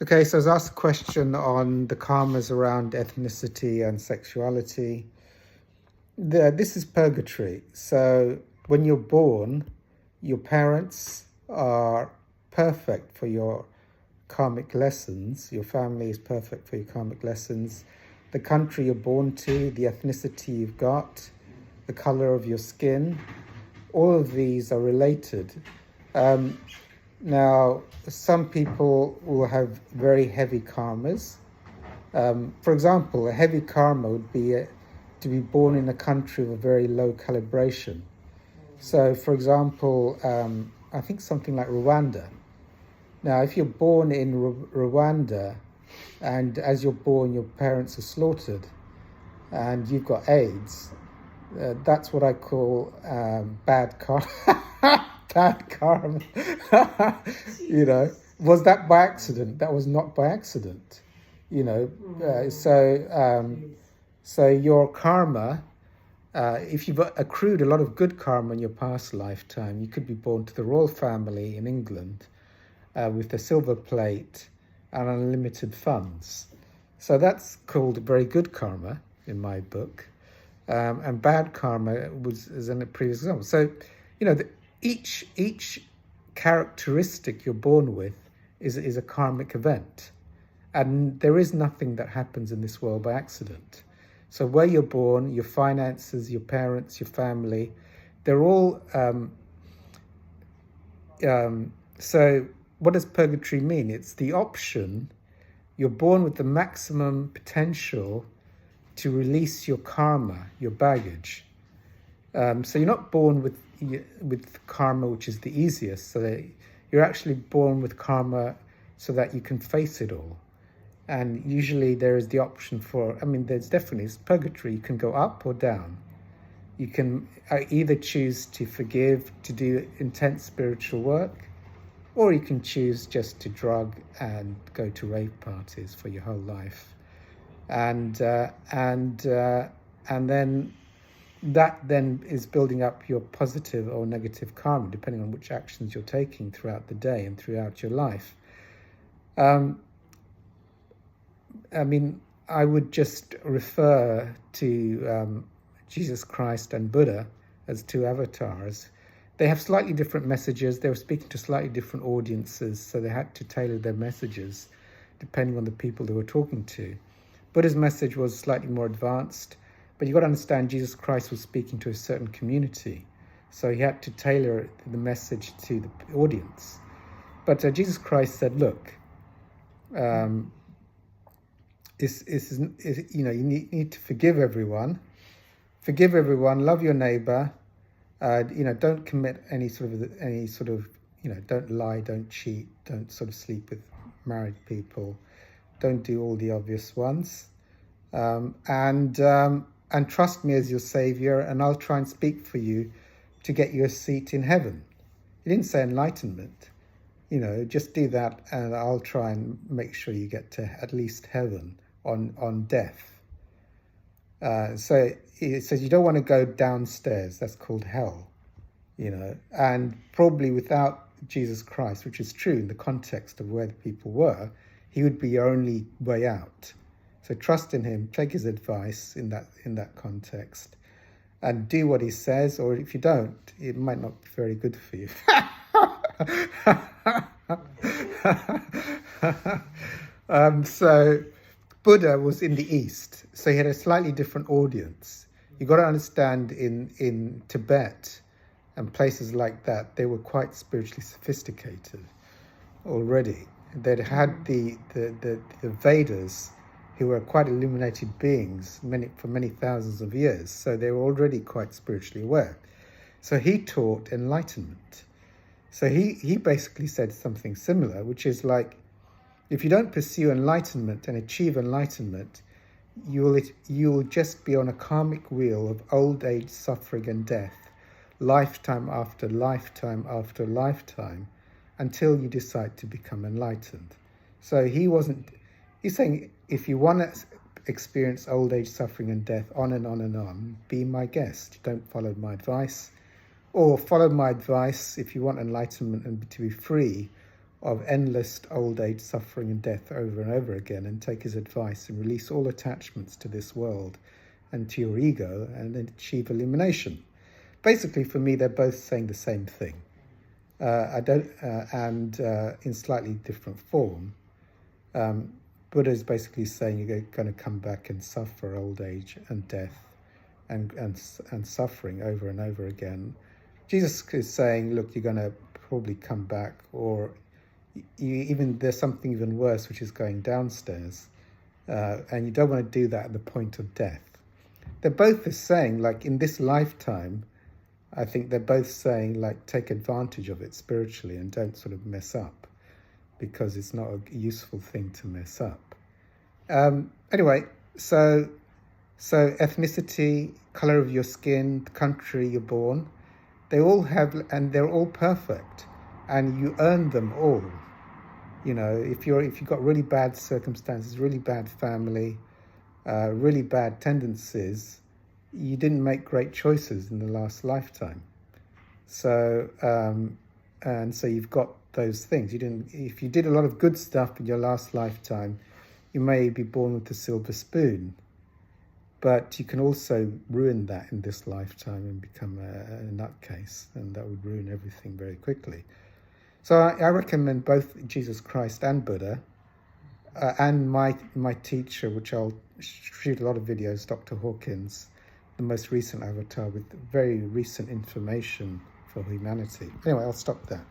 Okay, so I was asked a question on the karmas around ethnicity and sexuality. This is purgatory. So when you're born, your parents are perfect for your karmic lessons. Your family is perfect for your karmic lessons. The country you're born to, the ethnicity you've got, the color of your skin, all of these are related. Um, Now, some people will have very heavy karmas. For example, a heavy karma would be to be born in a country of a very low calibration. So, for example, I think something like Rwanda. Now, if you're born in Rwanda and as you're born, your parents are slaughtered and you've got AIDS, that's what I call bad karma. Bad karma. Was that by accident? That was not by accident. You know, so your karma. If you've accrued a lot of good karma in your past lifetime, you could be born to the royal family in England with a silver plate and unlimited funds. So that's called very good karma in my book. And bad karma is in a previous example. So, each characteristic you're born with is a karmic event, and there is nothing that happens in this world by accident. So where you're born, your finances, your parents, your family, they're all. So what does purgatory mean? It's the option. You're born with the maximum potential to release your karma, your baggage. So you're not born with karma, which is the easiest. So that you're actually born with karma so that you can face it all. And usually there is the option for, there's definitely, it's purgatory. You can go up or down. You can either choose to forgive, to do intense spiritual work, or you can choose just to drug and go to rave parties for your whole life. And then that then is building up your positive or negative karma, depending on which actions you're taking throughout the day and throughout your life. I would just refer to Jesus Christ and Buddha as two avatars. They have slightly different messages. They were speaking to slightly different audiences, so they had to tailor their messages depending on the people they were talking to. Buddha's message was slightly more advanced, but you've got to understand Jesus Christ was speaking to a certain community, so he had to tailor the message to the audience. But Jesus Christ said, look, you need to forgive everyone, love your neighbor, don't commit any sort of, don't lie, don't cheat, don't sort of sleep with married people, don't do all the obvious ones, and trust me as your savior, and I'll try and speak for you to get you a seat in heaven. He didn't say enlightenment, just do that and I'll try and make sure you get to at least heaven on death. So it says you don't want to go downstairs, that's called hell, and probably without Jesus Christ, which is true in the context of where the people were, he would be your only way out. So trust in him, take his advice in that context, and do what he says, or if you don't, it might not be very good for you. So Buddha was in the East, so he had a slightly different audience. You've got to understand in Tibet and places like that, they were quite spiritually sophisticated already. They'd had the Vedas, who were quite illuminated beings for many thousands of years, so they were already quite spiritually aware. So he taught enlightenment. So he basically said something similar, which is like, if you don't pursue enlightenment and achieve enlightenment, you'll just be on a karmic wheel of old age, suffering and death, lifetime after lifetime after lifetime, until you decide to become enlightened. So he's saying, if you want to experience old age, suffering and death on and on and on, be my guest. Don't follow my advice. Or follow my advice if you want enlightenment and to be free of endless old age, suffering and death over and over again, and take his advice and release all attachments to this world and to your ego and achieve illumination. Basically, for me, they're both saying the same thing. In slightly different form. Buddha is basically saying you're going to come back and suffer old age and death and suffering over and over again. Jesus is saying, look, you're going to probably come back, or there's something even worse, which is going downstairs, and you don't want to do that at the point of death. They're both saying, like, in this lifetime, I think they're both saying, like, take advantage of it spiritually and don't sort of mess up, because it's not a useful thing to mess up. Anyway, so ethnicity, color of your skin, the country you're born, they all have, and they're all perfect, and you earn them all. You know, if you've got really bad circumstances, really bad family, really bad tendencies, you didn't make great choices in the last lifetime. So, and so you've got those things. If you did a lot of good stuff in your last lifetime, you may be born with a silver spoon, but you can also ruin that in this lifetime and become a nutcase, and that would ruin everything very quickly. So I recommend both Jesus Christ and Buddha, and my teacher, which I'll shoot a lot of videos, Dr. Hawkins, the most recent avatar with very recent information for humanity. Anyway, I'll stop there.